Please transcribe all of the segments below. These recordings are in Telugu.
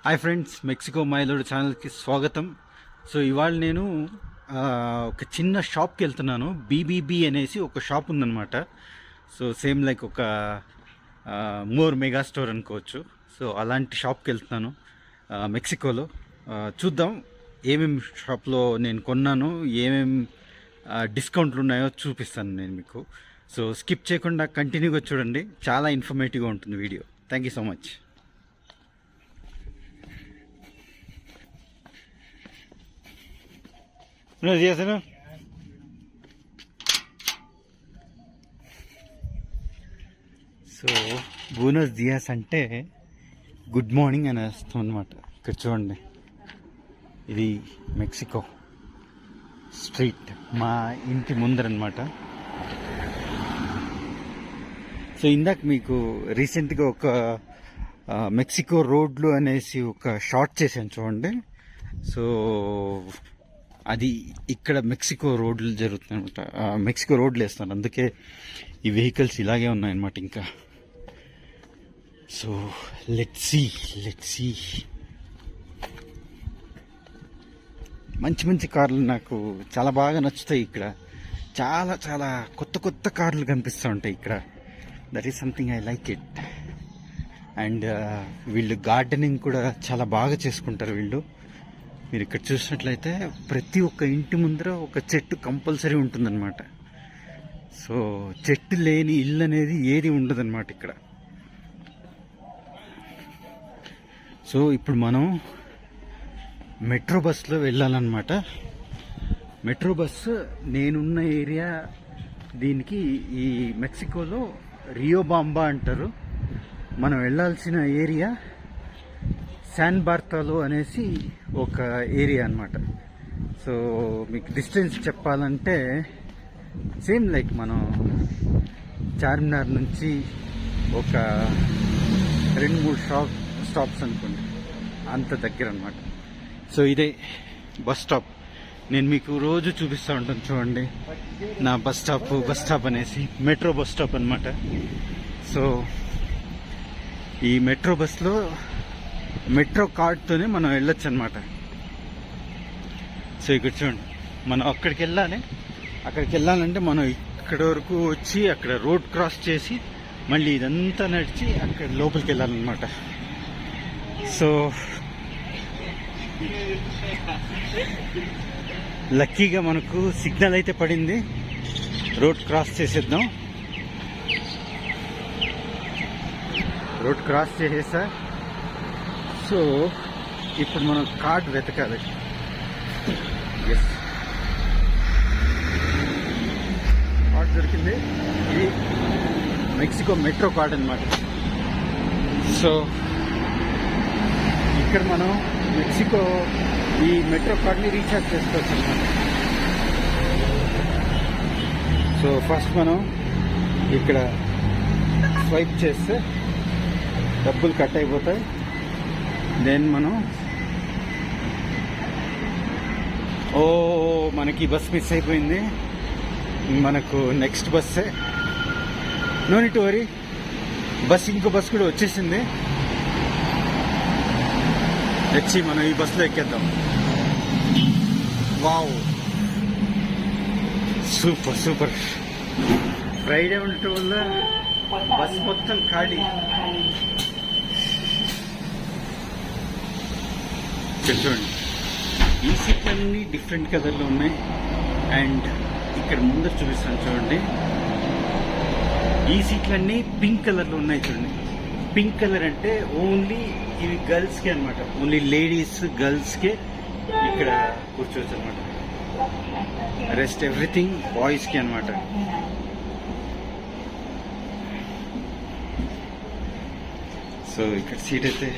హాయ్ ఫ్రెండ్స్, మెక్సికో మైలోడ్ ఛానల్కి స్వాగతం. సో ఇవాళ నేను ఒక చిన్న షాప్కి వెళ్తున్నాను. బీబీబీ అనేసి ఒక షాప్ ఉందన్నమాట. సో సేమ్ లైక్ ఒక మోర్ మెగా స్టోర్ అనుకోవచ్చు. సో అలాంటి షాప్కి వెళ్తున్నాను మెక్సికోలో. చూద్దాం ఏమేమి షాప్లో నేను కొన్నాను, ఏమేమి డిస్కౌంట్లు ఉన్నాయో చూపిస్తాను నేను మీకు. సో స్కిప్ చేయకుండా కంటిన్యూగా చూడండి, చాలా ఇన్ఫర్మేటివ్గా ఉంటుంది video. Thank you so much. Buenos días, señor. So బూనస్ దియాస్ అంటే గుడ్ మార్నింగ్ అని వస్తాం అనమాట. ఇక్కడ చూడండి, ఇది మెక్సికో స్ట్రీట్, మా ఇంటి ముందరనమాట. సో ఇందాక మీకు రీసెంట్గా ఒక మెక్సికో రోడ్లు అనేసి ఒక షార్ట్ చేశాను చూడండి. సో అది ఇక్కడ మెక్సికో రోడ్లు జరుగుతుంది అనమాట. మెక్సికో రోడ్లు వేస్తున్నారు, అందుకే ఈ వెహికల్స్ ఇలాగే ఉన్నాయన్నమాట ఇంకా. సో లెట్స్ సీ మంచి మంచి కార్లు నాకు చాలా బాగా నచ్చుతాయి. ఇక్కడ చాలా చాలా కొత్త కొత్త కార్లు కనిపిస్తూ ఉంటాయి ఇక్కడ. That is something I like it. And వీళ్ళు గార్డెనింగ్ కూడా చాలా బాగా చేసుకుంటారు వీళ్ళు. మీరు ఇక్కడ చూసినట్లయితే ప్రతి ఒక్క ఇంటి ముందర ఒక చెట్టు కంపల్సరీ ఉంటుందన్నమాట. సో చెట్టు లేని ఇల్లు అనేది ఏది ఉండదన్నమాట ఇక్కడ. సో ఇప్పుడు మనం మెట్రో బస్సులో వెళ్ళాలన్నమాట. మెట్రో బస్సు నేనున్న ఏరియా, దీనికి ఈ మెక్సికోలో రియోబాంబా అంటారు. మనం వెళ్ళాల్సిన ఏరియా శాన్ బార్తాలో అనేసి ఒక ఏరియా అనమాట. సో మీకు డిస్టెన్స్ చెప్పాలంటే సేమ్ లైక్ మనం చార్మినార్ నుంచి ఒక 2-3 స్టాప్స్ అనుకోండి, అంత దగ్గర అనమాట. సో ఇదే బస్ స్టాప్. నేను మీకు రోజు చూపిస్తూ ఉంటాను చూడండి, నా బస్ స్టాప్ అనేసి మెట్రో బస్ స్టాప్ అనమాట. సో ఈ మెట్రో బస్లో మెట్రో కార్డ్తోనే మనం వెళ్ళొచ్చు అనమాట. సో ఇక్కడ చూడండి, మనం అక్కడికి వెళ్ళాలంటే మనం ఇక్కడ వరకు వచ్చి అక్కడ రోడ్ క్రాస్ చేసి మళ్ళీ ఇదంతా నడిచి అక్కడ లోపలికి వెళ్ళాలన్నమాట. సో లక్కీగా మనకు సిగ్నల్ అయితే పడింది, రోడ్ క్రాస్ చేసేద్దాం. రోడ్ క్రాస్ చేసేసా. సో ఇప్పుడు మనం కార్డ్ వెతకాలి. ఎస్, కార్డ్ దొరికింది. ఇది మెక్సికో మెట్రో కార్డ్ అనమాట. సో ఇక్కడ మనం మెక్సికో ఈ మెట్రో కార్డ్ని రీఛార్జ్ చేసుకోవచ్చు అనమాట. సో ఫస్ట్ మనం ఇక్కడ స్వైప్ చేస్తే డబ్బులు కట్ అయిపోతాయి. దెన్ మనం మనకి బస్ మిస్ అయిపోయింది, మనకు నెక్స్ట్ బస్సే. నో నీడ్ టు వరీ, ఇంకో బస్ కూడా వచ్చేసింది. వచ్చి మనం ఈ బస్సులో ఎక్కేద్దాం. Wow, super. ఫ్రైడే ఉండటం వల్ల బస్ మొత్తం ఖాళీ. చూడండి, ఈ సీట్లన్నీ డిఫరెంట్ కలర్లో ఉన్నాయి. అండ్ ఇక్కడ ముందర చూపిస్తాను చూడండి, ఈ సీట్లన్నీ పింక్ కలర్లో ఉన్నాయి. చూడండి, పింక్ కలర్ అంటే ఓన్లీ ఇవి గర్ల్స్కి అనమాట. ఓన్లీ లేడీస్ గర్ల్స్కే ఇక్కడ కూర్చోవచ్చు అనమాట. రెస్ట్ ఎవ్రీథింగ్ బాయ్స్కి అనమాట. సో ఇక్కడ సీట్ అయితే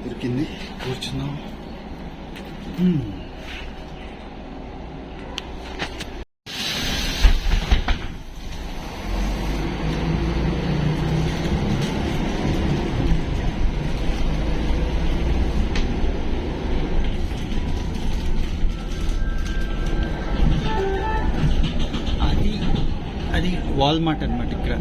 దొరికింది, కూర్చున్నాం. అది వాల్మార్ట్ అనమాట ఇక్కడ.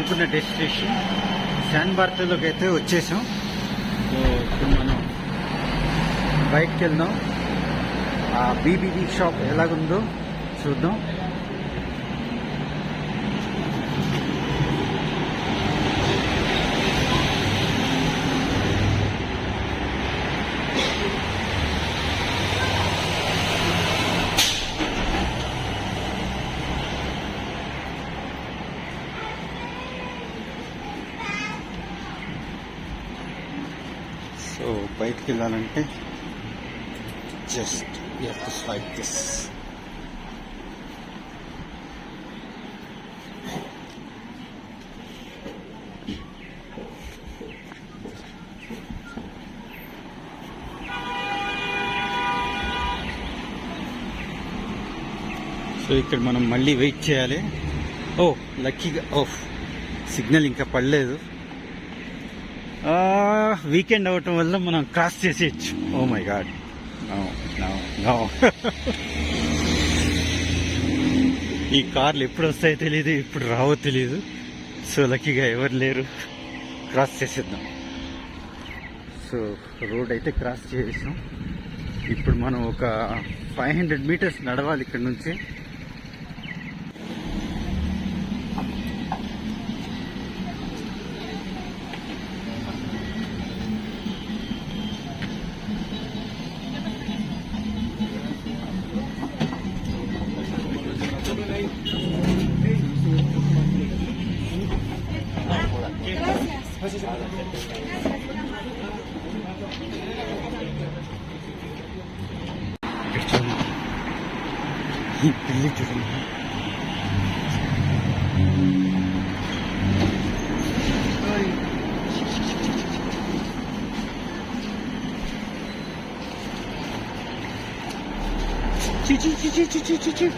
అనుకున్న డెస్టినేషన్ శాన్ బార్టలోకి అయితే వచ్చేసాం. సో ఇప్పుడు మనం బయటకు వెళ్దాం, ఆ బీబీబీ షాప్ ఎలాగుందో చూద్దాం. సో బయటికి వెళ్ళాలంటే just you have to swipe this. So ఇక్కడ మనం మళ్ళీ వెయిట్ చేయాలి. ఓ లక్కీగా సిగ్నల్ ఇంకా పడలేదు. వీకెండ్ అవటం వల్ల మనం క్రాస్ చేసేయచ్చు. ఓ మై గాడ్, నో ఈ కార్లు ఎప్పుడు వస్తాయో తెలియదు, ఇప్పుడు రావో తెలియదు. సో లక్కీగా ఎవరు లేరు, క్రాస్ చేసేద్దాం. సో రోడ్ అయితే క్రాస్ చేసాం. ఇప్పుడు మనం ఒక 500 మీటర్స్ నడవాలి ఇక్కడ నుంచి. ఇక్కడ చూడండి, ఈ పిల్లి చూడండి. చి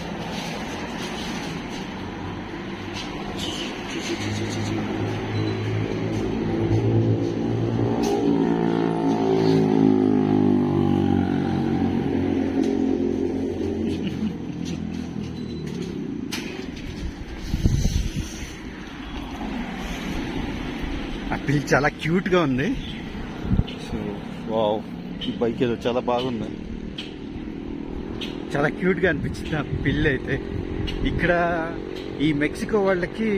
ఆ పిల్లి చాలా క్యూట్గా ఉంది. సో వావ్, ఈ బైక్ ఏదో చాలా బాగుంది, చాలా క్యూట్గా అనిపించింది ఆ పిల్లి అయితే. ఇక్కడ ఈ మెక్సికో వాళ్ళకి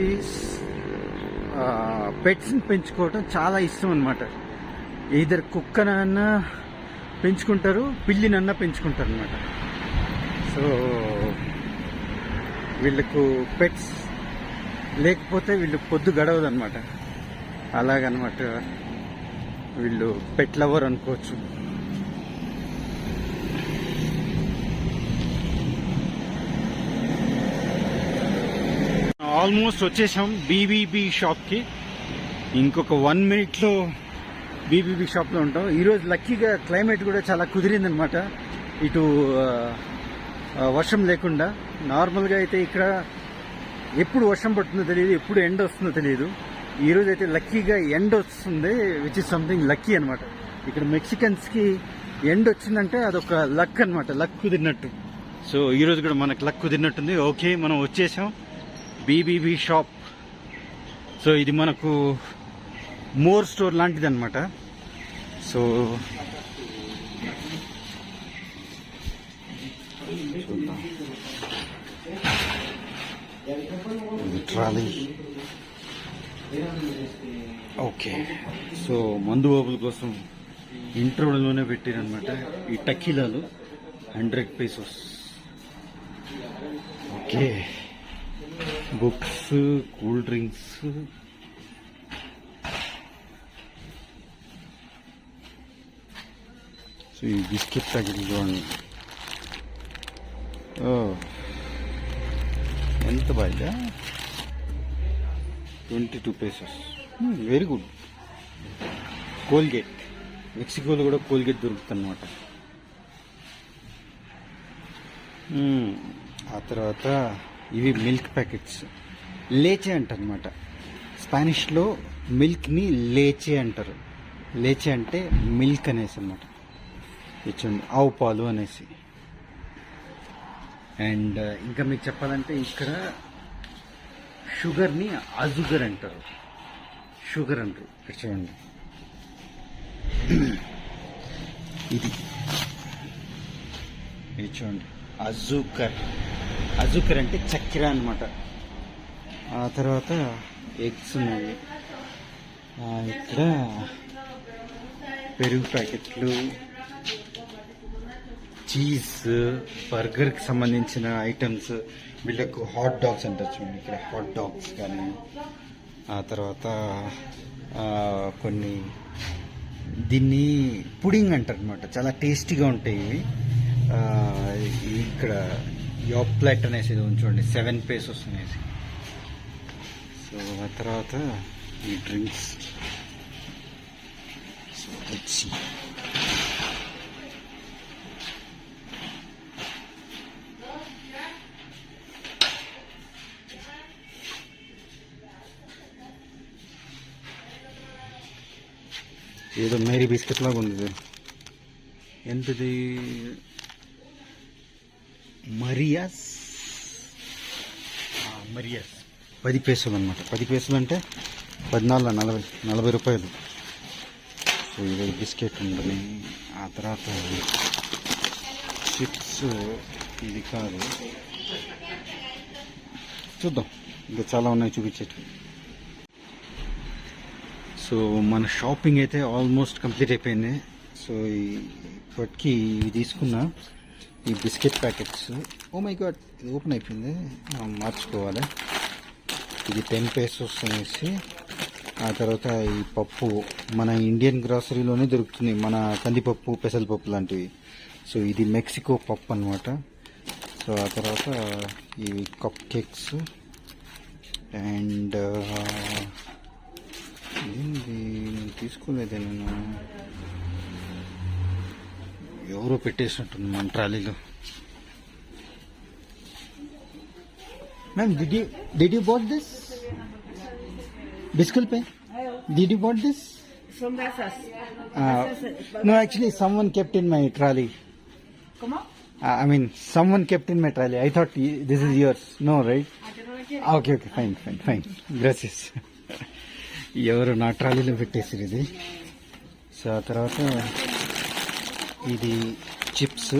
పెట్స్ని పెంచుకోవడం చాలా ఇష్టం అనమాట. ఇద్దరు కుక్కనన్నా పెంచుకుంటారు, పిల్లినన్నా పెంచుకుంటారు అనమాట. సో వీళ్ళకు పెట్స్ లేకపోతే వీళ్ళు పొద్దు గడవదు అనమాట. అలాగనమాట, వీళ్ళు పెట్ లవర్ అనుకోవచ్చు. ఆల్మోస్ట్ వచ్చేసాం బీబీబీ షాప్కి. ఇంకొక 1 మినిట్లో బీబీబీ షాప్లో ఉంటాం. ఈరోజు లక్కీగా క్లైమేట్ కూడా చాలా కుదిరిందనమాట, ఇటు వర్షం లేకుండా. నార్మల్గా అయితే ఇక్కడ ఎప్పుడు వర్షం పడుతుందో తెలియదు, ఎప్పుడు ఎండ వస్తుందో తెలియదు. ఈరోజు అయితే లక్కీగా ఎండ వస్తుంది, విచ్ ఇస్ సంథింగ్ లక్కీ అనమాట. ఇక్కడ మెక్సికన్స్కి ఎండ వచ్చిందంటే అదొక లక్ అనమాట, లక్ కుదిరినట్టు. సో ఈరోజు కూడా మనకు లక్ కుదిరినట్టుంది. ఓకే, మనం వచ్చేసాం బీబీబీ షాప్. సో ఇది మనకు మోర్ స్టోర్ లాంటిది అనమాట. So trolley. ఓకే, సో మందు బాబుల కోసం ఇంట్రోలోనే పెట్టారనమాట ఈ టకీలాలు, 100 pesos. Okay, books, cool drinks. So ఈ బిస్కెట్ ప్యాకెట్లు చూడండి. ఎంత బాగా, 22 pesos. Very good. కోల్గేట్, మెక్సికోలో కూడా కోల్గేట్ దొరుకుతుంది అనమాట. ఆ తర్వాత ఇవి మిల్క్ ప్యాకెట్స్, లేచే అంటారు అనమాట. స్పానిష్లో మిల్క్ని లేచే అంటారు. లేచే అంటే మిల్క్ అనేసి అనమాట, ఇచ్చండి ఆవు పాలు అనేసి. అండ్ ఇంకా మీకు చెప్పాలంటే ఇక్కడ షుగర్ని అజుగర్ అంటారు, షుగర్ అంటారు. ఇక్కడ చూడండి, ఇది చూడండి అజుకర్. అజుకర్ అంటే చక్కెర అనమాట. ఆ తర్వాత ఎగ్స్ ఉన్నాయి, ఇక్కడ పెరుగు ప్యాకెట్లు, చీజ్, బర్గర్కి సంబంధించిన ఐటమ్స్. వీళ్ళకు హాట్ డాగ్స్ అంటారు చూడండి, ఇక్కడ హాట్ డాగ్స్ కానీ, ఆ తర్వాత కొన్ని దీన్ని పుడింగ్ అంటారు అనమాట. చాలా టేస్టీగా ఉంటాయి ఇవి. ఇక్కడ యోప్లెట్ అనేసి ఇది చూడండి, 7 pesos అనేసి. సో ఆ తర్వాత ఈ డ్రింక్స్. So let's see. ఏదో మేరీ బిస్కెట్ లాగా ఉంది. ఎంతది? మరియాస్ 10 pesos అనమాట. 10 pesos అంటే 14 రూపాయలు. సో ఇది బిస్కెట్ ఉంటుంది. ఆ తర్వాత చిప్స్, ఇది కాదు, చూద్దాం, ఇంకా చాలా ఉన్నాయి చూపించేటి. సో మన షాపింగ్ అయితే ఆల్మోస్ట్ కంప్లీట్ అయిపోయింది. సో ఇప్పటికీ ఇవి తీసుకున్నా, ఈ biscuit packets. Oh my god, ఇది ఓపెన్ అయిపోయింది, మనం మార్చుకోవాలి. ఇది 10 pesos అనేసి. ఆ తర్వాత ఈ పప్పు మన ఇండియన్ గ్రాసరీలోనే దొరుకుతుంది, మన కందిపప్పు, పెసరపప్పు లాంటివి. సో ఇది మెక్సికో పప్పు అనమాట. సో ఆ తర్వాత ఈ కప్ కేక్స్ అండ్ ఏంది తీసుకోలేదే నేను, ఎవరో పెట్టేసినట్టుంది మన ట్రాలీలో. Ma'am, did you bought this? Biscuit pen? Did you bought this? Son gasas. No, actually someone kept in my trolley. ¿Cómo? I mean, someone kept in my trolley. I thought this is yours. No, right? Okay, fine. Gracias. ఎవరు నా ట్రాలీలో పెట్టేసారు ఇది. సో ఆ తర్వాత ఇది చిప్స్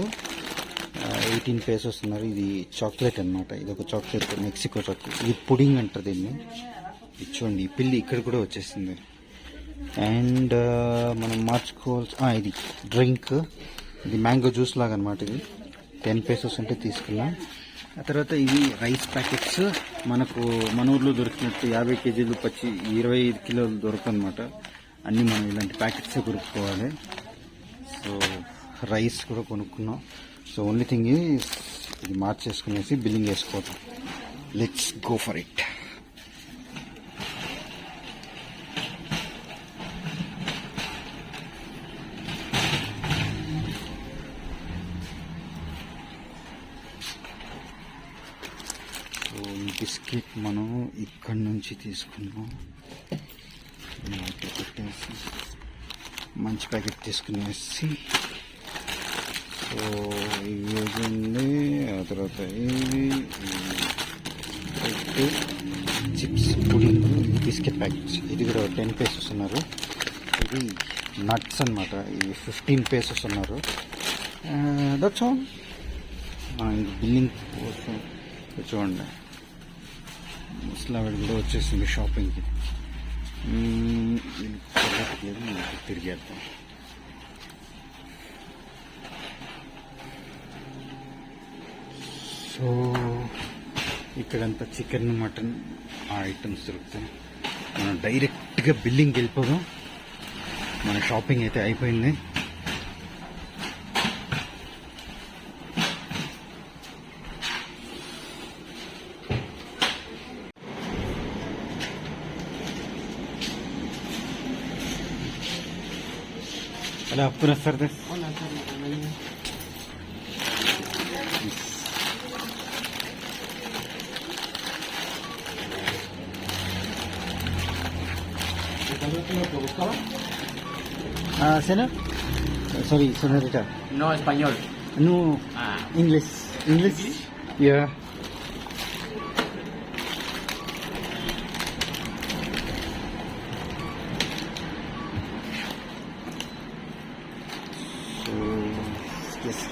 18 pesos ఉన్నారు. ఇది చాక్లెట్ అనమాట, ఇది ఒక చాక్లెట్, మెక్సికో చాక్లెట్. ఇది పుడింగ్ అంటారు దీన్ని. ఇది చూడండి, ఈ పిల్లి ఇక్కడ కూడా వచ్చేసింది. అండ్ మనం మార్చుకోవాల్సి ఇది డ్రింక్, ఇది మ్యాంగో జ్యూస్ లాగా అనమాట. ఇది 10 pesos అంటే తీసుకున్నాం. ఆ తర్వాత ఇవి రైస్ ప్యాకెట్స్. మనకు మన ఊర్లో దొరికినట్టు 50 kgs పచ్చి 25 kilos దొరకదు అనమాట. అన్నీ మనం ఇలాంటి ప్యాకెట్సే కొనుక్కోవాలి. సో రైస్ కూడా కొనుక్కున్నాం. సో ఓన్లీ థింగ్ ఈజ్ ఇది మార్చేసుకునేసి బిల్లింగ్ వేసుకోవటం. Let's go for it. Biscuit మనం ఇక్కడి నుంచి తీసుకున్నాం. పెట్టేసి మంచి ప్యాకెట్ తీసుకునేసి, సో ఇవి ఉంది. ఆ తర్వాత ఇవి చిప్స్, పుడింగ్, బిస్కెట్ ప్యాకెట్స్. ఇది కూడా 10 pesos ఉన్నారు. ఇది నట్స్ అనమాట, ఇవి 15 pesos ఉన్నారు. That's all. బిల్లింగ్ కోసం చూడండి, ముస్లావిడ కూడా వచ్చేసింది షాపింగ్కి. తిరిగేద్దాం. సో ఇక్కడంతా చికెన్, మటన్ ఆ ఐటమ్స్ దొరుకుతాయి. మనం డైరెక్ట్గా బిల్లింగ్కి వెళ్ళిపోదాం. మన షాపింగ్ అయితే అయిపోయింది. Hola, buenas tardes. Hola, bienvenido. ¿Lo buscaba? Señor? Sorry, señorita. No, español. No, English. English? Yeah. Yes.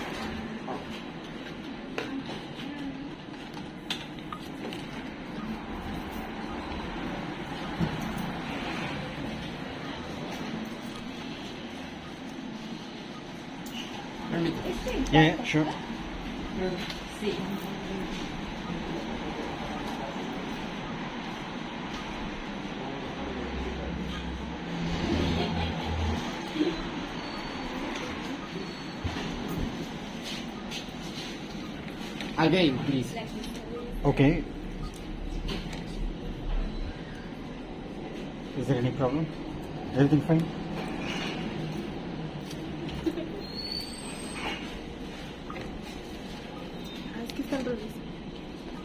Yeah, sure. Sí. Again, please. Okay. Is there any problem? Everything fine? Es que está al revés.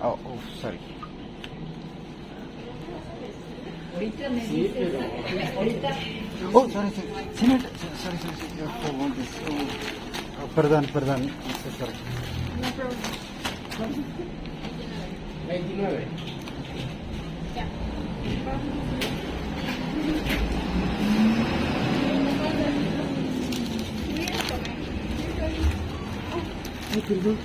Oh, sorry. Ahorita me Sí, dices. pero- Ahorita. Oh, sorry. Senator, sorry. I want this. Oh, pardon. I'm so sorry. No problem. 29. Ya. Ay, perdón.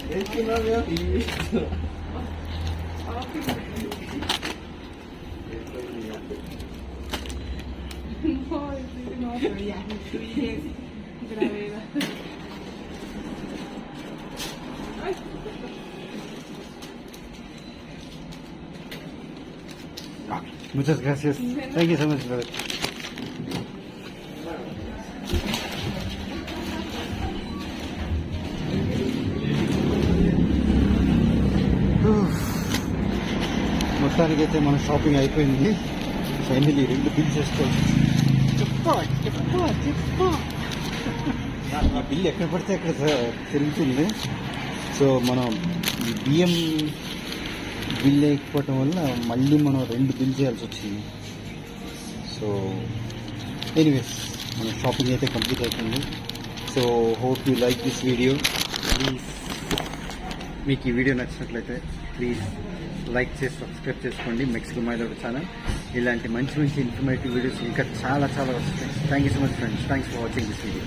Es que no había visto. No, no, pero ya. Sí, gravedad. Ay. Muchas gracias. Thank you so much, brother. మొత్తానికి అయితే మన షాపింగ్ అయిపోయింది. ఫైనలీ 2 బిల్ చేసుకోవచ్చు. ఈ బిల్ ఎక్కడ పడితే అక్కడ తిరుగుతుంది. సో మనం ఈ బియ్యం బిల్ వేయకపోవటం వల్ల మళ్ళీ మనం 2 బిల్ చేయాల్సి వచ్చింది. సో ఎనీవేస్ మన షాపింగ్ అయితే కంప్లీట్ అవుతుంది. So hope you like this video. Please మీకు ఈ వీడియో నచ్చినట్లయితే ప్లీజ్ లైక్ చేసి సబ్స్క్రైబ్ చేసుకోండి మెక్సికో మైలోడ్ ఛానల్. ఇలాంటి మంచి ఇన్ఫర్మేటివ్ వీడియోస్ ఇంకా చాలా వస్తాయి. Thank you so much friends. Thanks for watching this video.